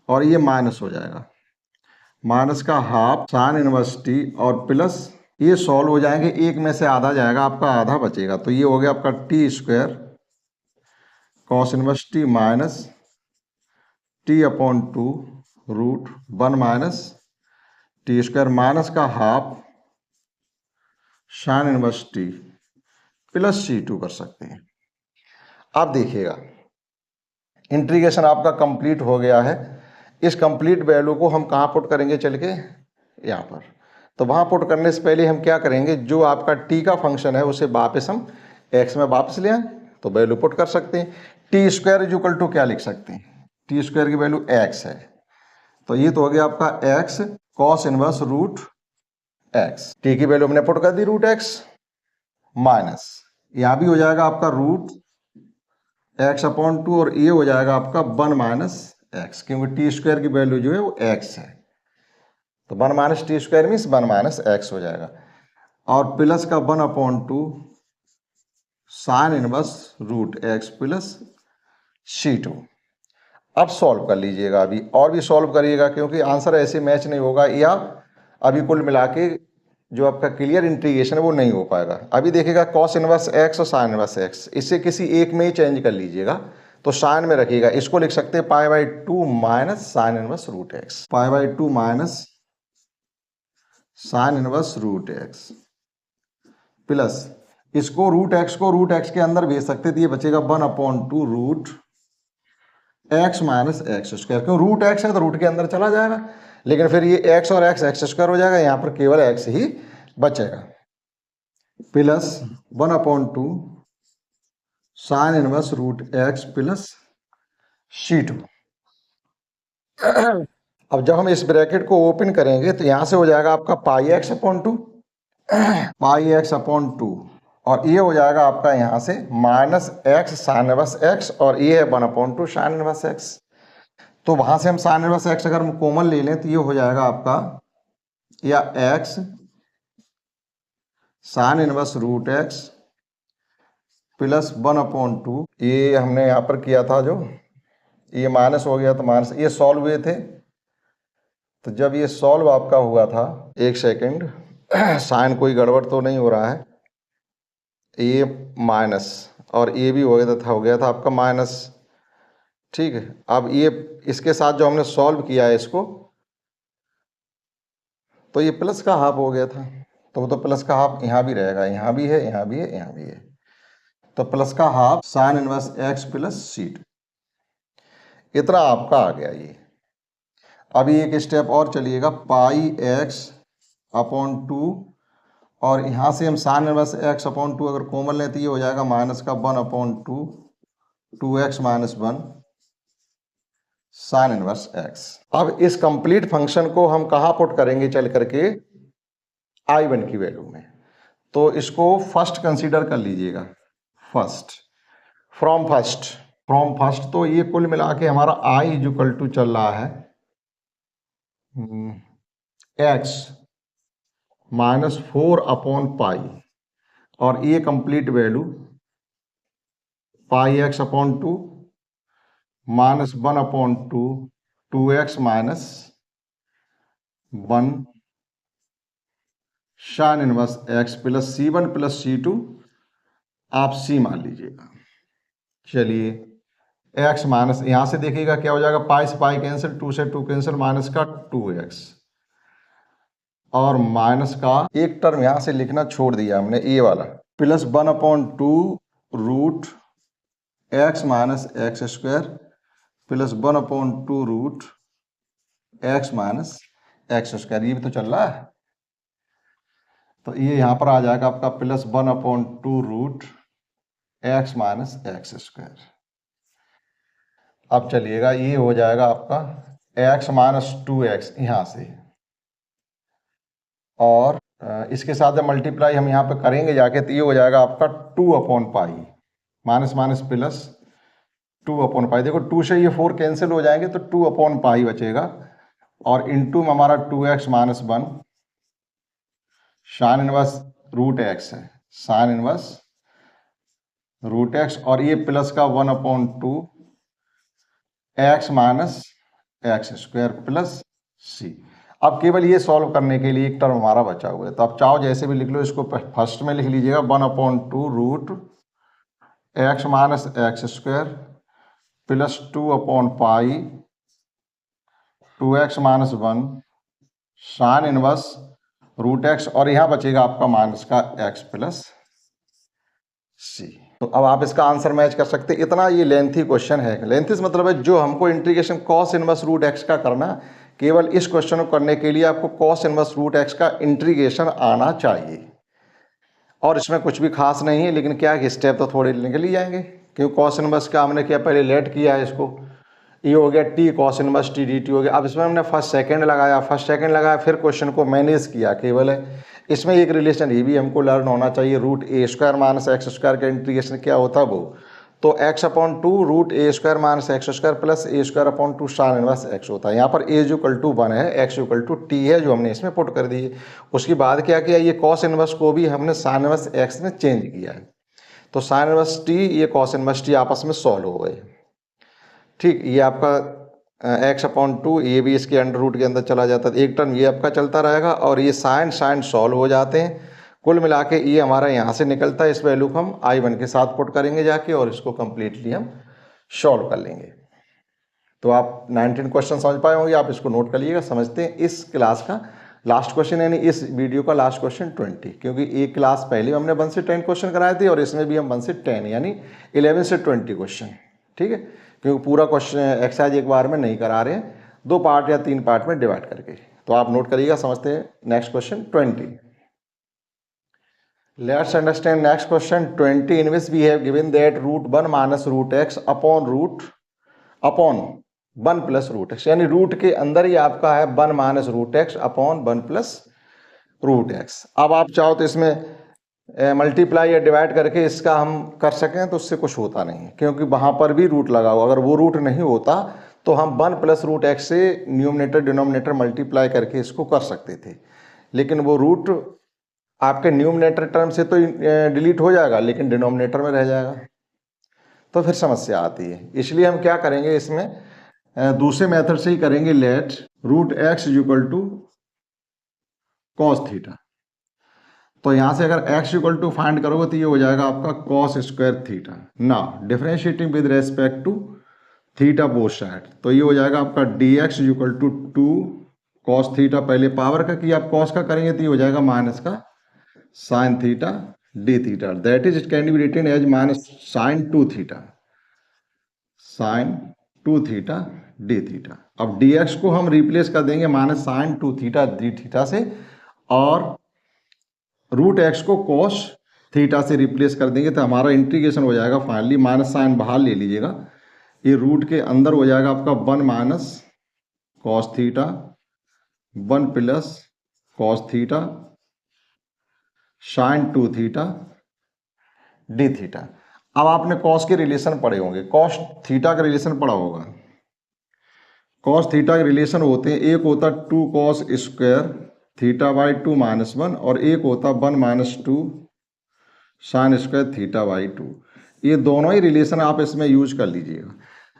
[SPEAKER 1] और ये माइनस हो जाएगा, माइनस का हाफ साइन इनवर्स टी, और प्लस ये सॉल्व हो जाएंगे, एक में से आधा जाएगा, आपका आधा बचेगा, तो ये हो गया आपका T square cos inverse T minus T upon two root 1 minus T square minus का half sine inverse T plus C2 कर सकते हैं। आप देखिएगा इंटीग्रेशन आपका कंप्लीट हो गया है। इस कंप्लीट वैल्यू को हम कहाँ पुट करेंगे, चल के यहाँ पर। तो वहाँ पुट करने से पहले हम क्या करेंगे, जो आपका टी का फंक्शन है उसे वापस हम एक्स में वापस ले आए, तो वैल्यू पुट कर सकते हैं। T square is equal to क्या लिख सकते हैं, टी स्क्वायर की वैल्यू एक्स है, तो ये तो हो गया आपका x cos inverse root x, t की वैल्यू हमने पुट कर दी रूट एक्स, माइनस यहाँ भी हो जाएगा आपका रूट एक्स अपॉन टू, और ये हो जाएगा आपका 1 माइनस एक्स, क्योंकि टी स्क्वायर की वैल्यू जो है वो एक्स है, तो 1 minus T square means 1 minus x हो जाएगा, और प्लस का 1 upon two sine inverse root x plus C2। अब सॉल्व कर लीजिएगा, अभी और भी सॉल्व करिएगा, क्योंकि आंसर ऐसे मैच नहीं होगा, या अभी कुल मिला के जो आपका क्लियर इंटीग्रेशन है वो नहीं हो पाएगा। अभी देखिएगा कॉस इनवर्स एक्स और साइन इनवर्स एक्स, इससे किसी एक में ही चेंज कर लीजिएगा, तो साइन में रखिएगा, इसको लिख सकते हैं π/2 minus sine inverse root X, π/2 minus sine inverse root x plus इसको रूट एक्स के अंदर भेज सकते, तो ये बचेगा 1 upon two root x minus x square, क्यों रूट एक्स है तो रूट के अंदर चला जाएगा, लेकिन फिर ये एक्स और एक्स एक्स स्क्वायर हो जाएगा, यहाँ पर केवल एक्स ही बचेगा, plus 1 upon two sine inverse root x plus C2। अब जब हम इस ब्रैकेट को ओपन करेंगे तो यहां से हो जाएगा आपका पाई एक्स अपॉन टू, और ये हो जाएगा आपका यहां से minus x sine inverse x, और ये है 1 upon two sine inverse x, तो वहां से हम साइन इनवर्स एक्स अगर हम कॉमन ले लें तो ये हो जाएगा आपका या x sine inverse root x plus 1 upon two, ये हमने यहाँ पर किया था, जो ये माइनस हो गया तो माइनस, ये सॉल्व हुए थे, तो जब ये सॉल्व आपका हुआ था, एक सेकंड साइन कोई गड़बड़ तो नहीं हो रहा है, ये माइनस और ये भी हो गया था आपका माइनस, ठीक है। अब ये इसके साथ जो हमने सॉल्व किया है इसको, तो ये प्लस का हाफ हो गया था, तो वो तो प्लस का हाफ यहाँ भी रहेगा, यहाँ भी है, यहाँ भी है, यहाँ भी है, तो प्लस का half sine inverse X plus C2, इतना आपका आ गया ये। अभी एक स्टेप और चलिएगा, पाई एक्स अपॉन टू, और यहाँ से हम sign inverse x upon two अगर कॉमन लें तो ये हो जाएगा माइनस का 1 upon to 2x minus 1 sine inverse x. अब इस कंप्लीट फंक्शन को हम कहाँ पुट करेंगे, चल करके I1 की वैल्यू में, तो इसको फर्स्ट कंसीडर कर लीजिएगा, फर्स्ट फ्रॉम फर्स्ट, तो ये कुल मिला के हमारा I इज इक्वल टू चल रहा है x माइनस 4 अपॉन पाई, और ये complete value pi x upon two minus 1 upon to 2x minus 1 sine inverse X plus C1 plus C2, आप C मान लीजिएगा। चलिए x माइनस, यहां से देखिएगा क्या हो जाएगा, पाई से पाई कैंसिल, 2 से 2 कैंसिल, माइनस का 2x, और माइनस का एक टर्म यहां से लिखना छोड़ दिया हमने, ये वाला, plus 1 upon two root x minus x square plus 1 upon two root x minus x square, ये भी तो चल रहा है, तो ये यहां पर आ जाएगा आपका plus 1 upon two root x minus x square. अब चलिएगा ये हो जाएगा आपका x माइनस 2x यहां से, और इसके साथ जब मल्टीप्लाई हम यहाँ पे करेंगे जाके, तो ये हो जाएगा आपका 2 upon pi, minus minus plus 2 upon pi, देखो 2 से ये 4 कैंसिल हो जाएंगे, तो 2 अपॉन पाई बचेगा, और इनटू में हमारा 2x minus 1 sine inverse root X है, साइन इनवर्स रूट एक्स, और ये प्लस का 1 upon two X minus x square plus C. अब केवल ये सॉल्व करने के लिए एक टर्म हमारा बचा हुआ है, तो आप चाहो जैसे भी लिख लो, इसको फर्स्ट में लिख लीजिएगा 1/2 root x minus x square plus 2/पाई 2x minus 1 sine inverse root X, और यहाँ बचेगा आपका माइनस का x प्लस सी। तो अब आप इसका आंसर मैच कर सकते हैं। इतना ये लेंथी क्वेश्चन है, लेंथी मतलब है जो हमको integration cos inverse root x का करना, केवल इस क्वेश्चन को करने के लिए आपको कॉस इनवर्स रूट एक्स का इंटीग्रेशन आना चाहिए, और इसमें कुछ भी खास नहीं है। लेकिन क्या है, स्टेप तो थोड़े निकल ही जाएंगे, क्योंकि कॉस इनवर्स का हमने क्या पहले लेट किया है, इसको ये हो गया T cos inverse T D T हो गया। अब इसमें हमने फर्स्ट सेकंड लगाया, फिर क्वेश्चन को मैनेज किया केवल है। इसमें एक रिलेशन ये भी हमको लर्न होना चाहिए, रूट ए स्क्वायर माइनस एक्स स्क्वायर का इंटीग्रेशन क्या होता है वो, तो x/2 root A square minus x square plus A square 2 sine inverse X होता है। यहाँ पर a = 1 है, x = t है, जो हमने इसमें पुट कर दी है। उसके बाद क्या किया, ये कॉस इनवर्स को भी हमने साइन इनवर्स एक्स में चेंज किया है, तो साइन इनवर्स टी ये कॉस इनवर्स टी आपस में सॉल्व हो गए। ठीक, ये आपका x/2 ये भी इसके अंडर रूट के अंदर चला जाता है, एक टर्म ये आपका चलता रहेगा, और ये साइन सॉल्व हो जाते हैं। कुल मिला के ये हमारा यहाँ से निकलता है, इस वैल्यू को हम I1 के साथ पुट करेंगे जाके, और इसको कंप्लीटली हम सॉल्व कर लेंगे। तो आप 19 क्वेश्चन समझ पाए होंगे, आप इसको नोट कर लीजिएगा। समझते हैं इस क्लास का लास्ट क्वेश्चन, यानी इस वीडियो का लास्ट क्वेश्चन 20, क्योंकि एक क्लास पहले हमने 1 से 10 क्वेश्चन कराए थे, और इसमें भी हम 1 से 10 यानी 11 से 20 क्वेश्चन, ठीक है, क्योंकि पूरा क्वेश्चन एक्सरसाइज एक बार में नहीं करा रहे हैं, 2 पार्ट या 3 पार्ट में डिवाइड करके। तो आप नोट करिएगा। समझते हैं next question 20। Let's understand next question 20, in which we have given that root 1 minus root x upon 1 plus root x, यानी रूट के अंदर ही आपका है 1 minus root x upon 1 plus root x. अब आप चाहो तो इसमें मल्टीप्लाई या डिवाइड करके इसका हम कर सकें, तो उससे कुछ होता नहीं, क्योंकि वहाँ पर भी रूट लगा हुआ। अगर वो रूट नहीं होता तो हम 1 प्लस रूट एक्स से न्यूमरेटर डिनोमिनेटर मल्टीप्लाई करके इसको कर सकते थे, लेकिन वो रूट आपके न्यूमरेटर टर्म से तो डिलीट हो जाएगा, लेकिन डिनोमिनेटर में रह जाएगा, तो फिर समस्या आती है। इसलिए हम क्या करेंगे, इसमें दूसरे मेथड से ही करेंगे। Let root x = cos theta, तो यहाँ से अगर x फाइंड करोगे तो ये हो जाएगा आपका कॉस स्क्वायर थीटा। ना differentiating with respect to theta both side, तो ये हो जाएगा आपका dx = 2 कॉस थीटा, पहले पावर का किया, आप कॉस का करेंगे तो ये हो जाएगा माइनस का sine theta D theta, that is it can be written as minus sine 2 theta D theta. अब dx को हम रिप्लेस कर देंगे minus sine 2 theta D theta से, और रूट एक्स को कॉस थीटा से रिप्लेस कर देंगे, तो हमारा इंटीग्रेशन हो जाएगा फाइनली, माइनस साइन बाहर ले लीजिएगा, ये रूट के अंदर हो जाएगा आपका 1 minus cos theta 1 plus cos theta sine 2 theta D theta. अब आपने कॉस के रिलेशन पढ़े होंगे, कॉस थीटा का रिलेशन पढ़ा होगा। कॉस थीटा के रिलेशन होते हैं, एक होता 2 कॉस स्क्वायर θ/2 - 1, और एक होता 1 - 2 साइन स्क्वायर θ/2। ये दोनों ही रिलेशन आप इसमें यूज कर लीजिएगा।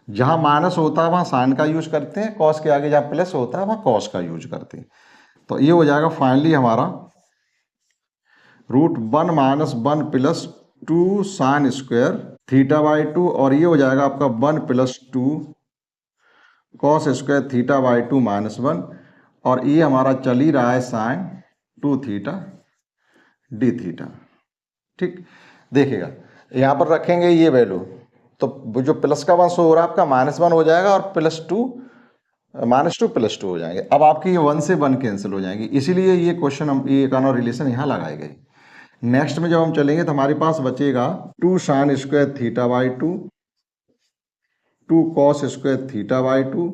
[SPEAKER 1] जहाँ माइनस होता है वहाँ साइन का यूज करते हैं, कॉस के आगे जहाँ प्लस होता है वहाँ कॉस का यूज करते हैं। तो ये हो जाएगा फाइनली हमारा रूट 1 - 1 प्लस 2 साइन स्क्वायर θ/2, और ये हो जाएगा आपका 1 प्लस 2 कॉस स्क्वायर θ/2 - 1, और ये हमारा चल ही रहा है साइन 2 थीटा डी थीटा। ठीक, देखिएगा यहाँ पर रखेंगे ये वैल्यू, तो जो प्लस का 1 हो रहा है आपका -1 हो जाएगा, और -2 +2 हो जाएंगे। अब आपकी ये 1 से 1 कैंसिल हो जाएंगे, इसीलिए ये क्वेश्चन हम ये दोनों रिलेशन यहाँ लगाए गए। नेक्स्ट में जब हम चलेंगे तो हमारे पास बचेगा 2 sine square θ/2 2 cos square θ/2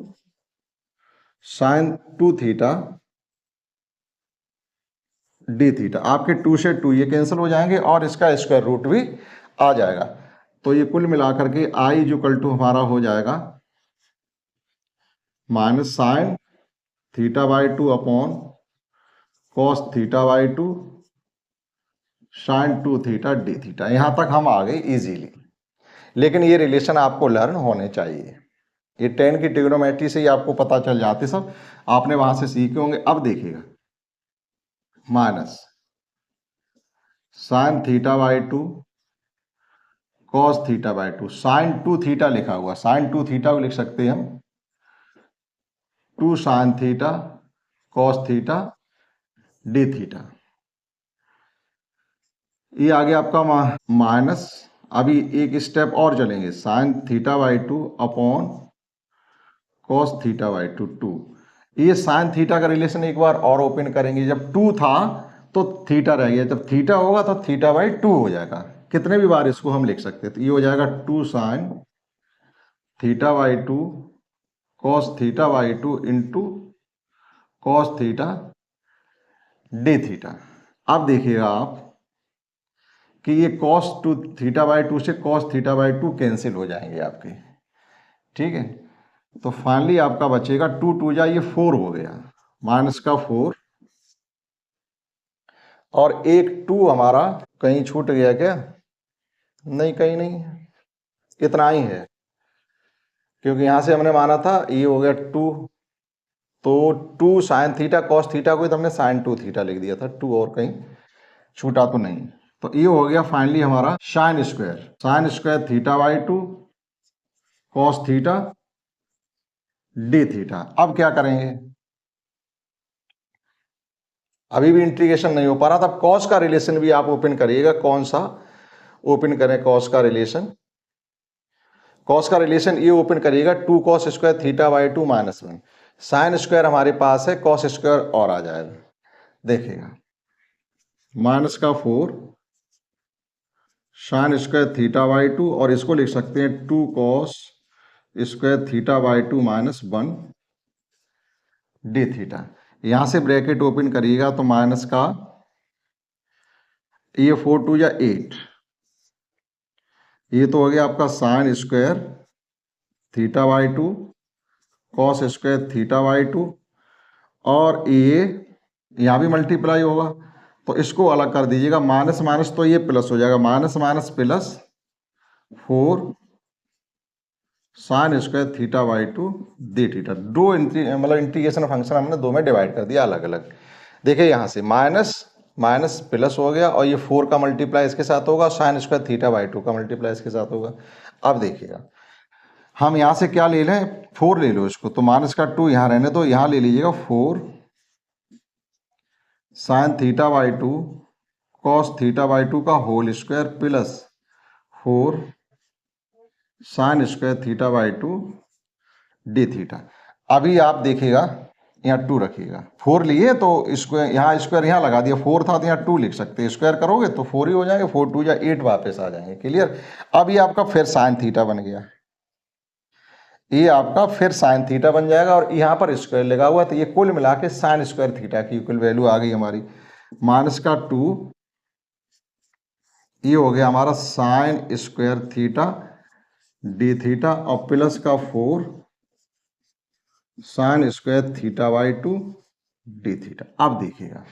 [SPEAKER 1] sine 2 theta D theta. आपके 2 से 2 ये कैंसिल हो जाएंगे, और इसका स्क्वायर रूट भी आ जाएगा। तो ये कुल मिलाकर के I = हमारा हो जाएगा minus sine θ/2 upon cos θ/2 sine 2 theta D theta. यहाँ तक हम आ गए इजीली, लेकिन ये रिलेशन आपको लर्न होने चाहिए। ये टेन की ट्रिग्नोमेट्री से ही आपको पता चल जाते सब, आपने वहां से सीखे होंगे। अब देखिएगा minus sine theta by two cos theta by to, sign to theta लिखा हुआ, साइन टू थीटा को लिख सकते हैं हम two sine theta cos theta D theta. ये आ गया आपका माइनस, अभी एक स्टेप और चलेंगे, sine theta by two upon cos theta by two two. ये साइन थीटा का रिलेशन एक बार और ओपन करेंगे, जब टू था तो थीटा रह गया, जब थीटा होगा तो थीटा बाई टू हो जाएगा। कितने भी बार इसको हम लिख सकते हैं, तो ये हो जाएगा two sine theta by two cos theta by two into cos theta D theta. अब देखिएगा आप कि ये cos two theta by two से cos theta by two cancel हो जाएंगे आपके, ठीक है। तो फाइनली आपका बचेगा टू टू जा ये फोर हो गया, माइनस का फोर, और एक टू हमारा कहीं छूट गया क्या? नहीं, कहीं नहीं, इतना ही है, क्योंकि यहां से हमने माना था ये हो गया टू, तो two sine theta cos theta को तो हमने साइन टू थीटा लिख दिया था, टू और कहीं छूटा तो नहीं। तो ये हो गया फाइनली हमारा sine square theta by two cos theta D theta. अब क्या करेंगे, अभी भी इंटीग्रेशन नहीं हो पा रहा था, कॉस का रिलेशन भी आप ओपन करिएगा। कौन सा ओपन करें कॉस का रिलेशन? कॉस का रिलेशन ये ओपन करिएगा, two cos square theta by two minus one, sine square हमारे पास है, कॉस स्क्वायर और आ जाएगा, देखिएगा माइनस का four sine square theta by two, और इसको लिख सकते हैं two cos square theta by two minus one d theta. यहां से ब्रैकेट ओपन करिएगा तो माइनस का ये फोर टू या एट, ये तो हो गया आपका sign square theta by two cos square theta by two, और ये यहाँ भी मल्टीप्लाई होगा तो इसको अलग कर दीजिएगा, माइनस माइनस तो ये प्लस हो जाएगा, minus minus plus four sine square theta by two D theta. दो मतलब इंटीग्रेशन फंक्शन हमने दो में डिवाइड कर दिया अलग अलग। देखिए यहाँ से माइनस माइनस प्लस हो गया, और ये फोर का मल्टीप्लाई इसके साथ होगा, sign square theta by two का मल्टीप्लाई इसके साथ होगा। अब देखिएगा हम यहाँ से क्या ले लें, फोर ले लो इसको, तो माइनस का टू यहाँ रहने दो, यहाँ ले लीजिएगा four sine theta by two cos theta by two का whole square plus four sine square theta by two D theta. अभी आप देखिएगा यहाँ टू रखिएगा, फोर लिए तो स्क्वायर यहाँ स्क्वायर यहाँ लगा दिया, फोर था तो यहाँ टू लिख सकते हैं, स्क्वायर करोगे तो फोर ही हो जाएंगे, फोर टू या एट वापस आ जाएंगे, क्लियर। अब ये आपका फिर साइन थीटा बन गया, ये आपका फिर साइन थीटा बन जाएगा, और यहाँ पर स्क्वायर लगा हुआ, तो ये कुल मिला के साइन स्क्वायर थीटा की इक्वल वैल्यू आ गई हमारी, माइनस का टू, ये हो गया हमारा sine square theta D theta, और प्लस का four sine square theta by two D theta. अब देखिएगा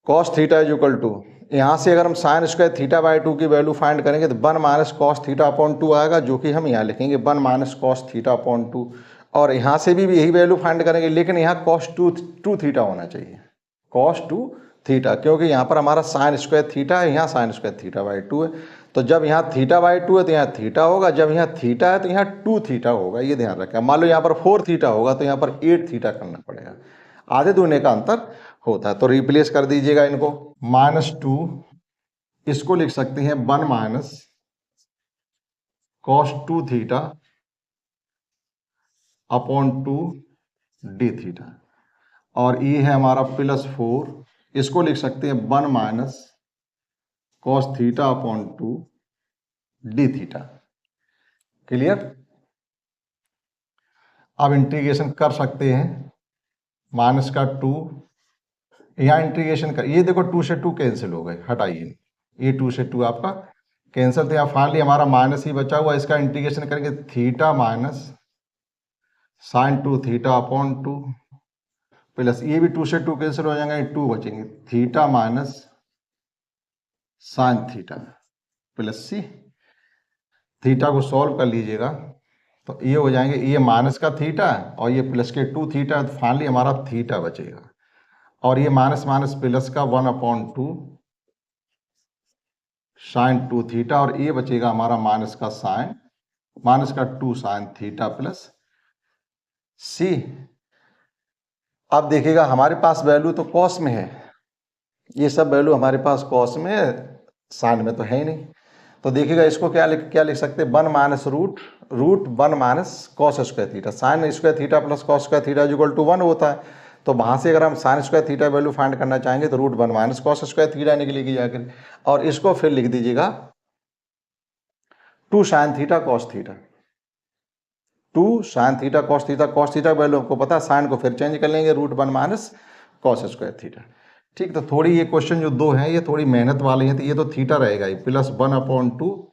[SPEAKER 1] cos theta is equal to, यहाँ से अगर हम sine square theta by two की वैल्यू फाइंड करेंगे तो one minus cos theta upon two आएगा, जो कि हम यहाँ लिखेंगे one minus cos theta upon to, और यहाँ से भी यही वैल्यू फाइंड करेंगे, लेकिन यहाँ कॉस टू थीटा होना चाहिए, कॉस टू थीटा, क्योंकि यहाँ पर हमारा साइन स्क्वायर थीटा है, यहाँ sign square theta by to है, तो जब यहाँ थीटा बाई टू है तो यहाँ थीटा होगा, जब यहाँ थीटा है तो यहाँ टू थीटा होगा, ये ध्यान रखें। मान लो यहाँ पर फोर थीटा होगा तो यहाँ पर एट थीटा करना पड़ेगा, आधे दूने का अंतर होता है, तो रिप्लेस कर दीजिएगा इनको, माइनस टू, इसको लिख सकते हैं one minus cos two theta upon to D theta, और ये है हमारा प्लस फोर, इसको लिख सकते हैं one minus cos theta upon to D theta, clear. अब इंटीग्रेशन कर सकते हैं, माइनस का टू, यहाँ इंटीग्रेशन कर, ये देखो टू से टू कैंसिल हो गए, हटाइए, ये टू से टू आपका कैंसिल, तो यहाँ फाइनली हमारा माइनस ही बचा हुआ, इसका इंटीग्रेशन करेंगे theta minus sign to theta upon to, plus ये भी टू से टू कैंसिल हो जाएंगे, टू बचेंगे, theta minus sine theta plus C, theta को सॉल्व कर लीजिएगा तो ये हो जाएंगे, ये माइनस का थीटा और ये प्लस के 2 थीटा, तो फाइनली हमारा थीटा बचेगा। और ये माइनस माइनस प्लस का 1/2 साइन 2 थीटा, और ये बचेगा हमारा माइनस का 2 साइन थीटा प्लस सी। अब देखिएगा हमारे पास वैल्यू तो कॉस में है, ये सब वैल्यू हमारे पास कॉस में है, साइन में तो है ही नहीं। तो देखिएगा इसको क्या लिख सकते हैं, 1 minus root 1 minus cos square theta. Sine square theta plus cos square theta equal to 1 होता है। तो वहाँ से अगर हम sine square theta value find करना चाहेंगे तो √1 माइनस कॉस स्क्वायर थीटा निकलेगी जाकर, और इसको फिर लिख दीजिएगा 2 sine theta cos theta, 2 sine theta cos theta. Cos theta value आपको पता है, साइन को फिर चेंज कर लेंगे √1 माइनस कॉस स्क्वायर थीटा। ठीक, तो थोड़ी ये क्वेश्चन जो दो हैं ये थोड़ी मेहनत वाली हैं, तो ये तो थीटा रहेगा ही, plus 1/2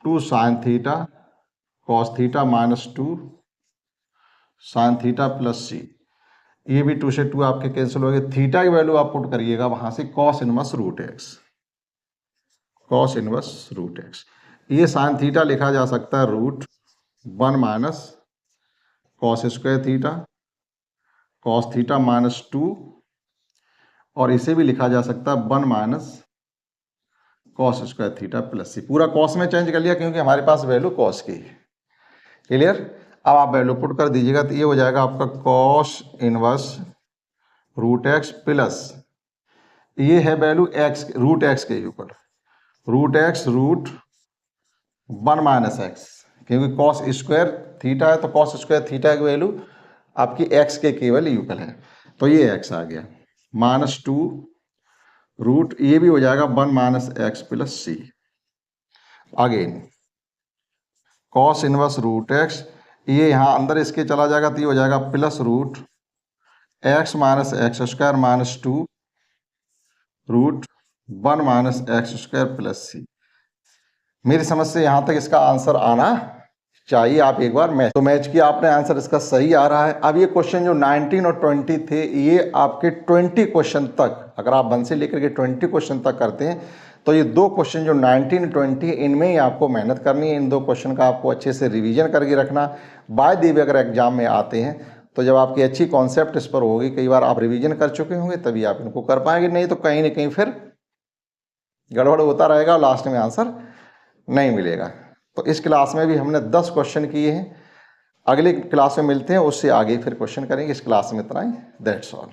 [SPEAKER 1] 2 sine theta cos theta minus 2 sine theta plus C. ये भी 2 से 2 आपके कैंसिल हो गए। थीटा की वैल्यू आप पुट करिएगा वहां से कॉस इनवर्स रूट एक्स। ये साइन थीटा लिखा जा सकता है √1 minus cos square theta cos theta minus 2, और इसे भी लिखा जा सकता है 1 minus cos square theta plus c. पूरा कॉस में चेंज कर लिया क्योंकि हमारे पास वैल्यू कॉस की है। क्लियर? अब आप वैल्यू पुट कर दीजिएगा तो ये हो जाएगा आपका cos inverse root x plus, ये है वैल्यू एक्स रूट एक्स के ऊपर, √1 माइनस एक्स, क्योंकि कॉस स्क्वायर थीटा है तो कॉस स्क्वायर थीटा की वैल्यू आपकी एक्स के केवल इक्वल है, तो ये एक्स आ गया माइनस 2 रूट, ये भी हो जाएगा 1 minus x plus c. Again cos inverse root x, ये यहाँ अंदर इसके चला जाएगा तो ये हो जाएगा plus √x minus x square minus 2 √1 minus x square plus c. मेरी समझ से यहाँ तक इसका आंसर आना चाहिए। आप एक बार मैच किया आपने, आंसर इसका सही आ रहा है। अब ये क्वेश्चन जो 19 और 20 थे, ये आपके 20 क्वेश्चन तक, अगर आप 1 से लेकर के 20 क्वेश्चन तक करते हैं तो ये दो क्वेश्चन जो 19 20 इनमें ही आपको मेहनत करनी है। इन दो क्वेश्चन का आपको अच्छे से रिवीजन करके रखना। बाय द वे अगर एग्जाम में आते हैं तो जब आपकी अच्छी कॉन्सेप्ट इस पर होगी, कई बार आप रिवीजन कर चुके होंगे तभी आप इनको कर पाएंगे, नहीं तो कहीं ना कहीं फिर गड़बड़ होता रहेगा और लास्ट में आंसर नहीं मिलेगा। तो इस क्लास में भी हमने 10 क्वेश्चन किए हैं। अगली क्लास में मिलते हैं, उससे आगे फिर क्वेश्चन करेंगे। इस क्लास में इतना ही, दैट्स ऑल।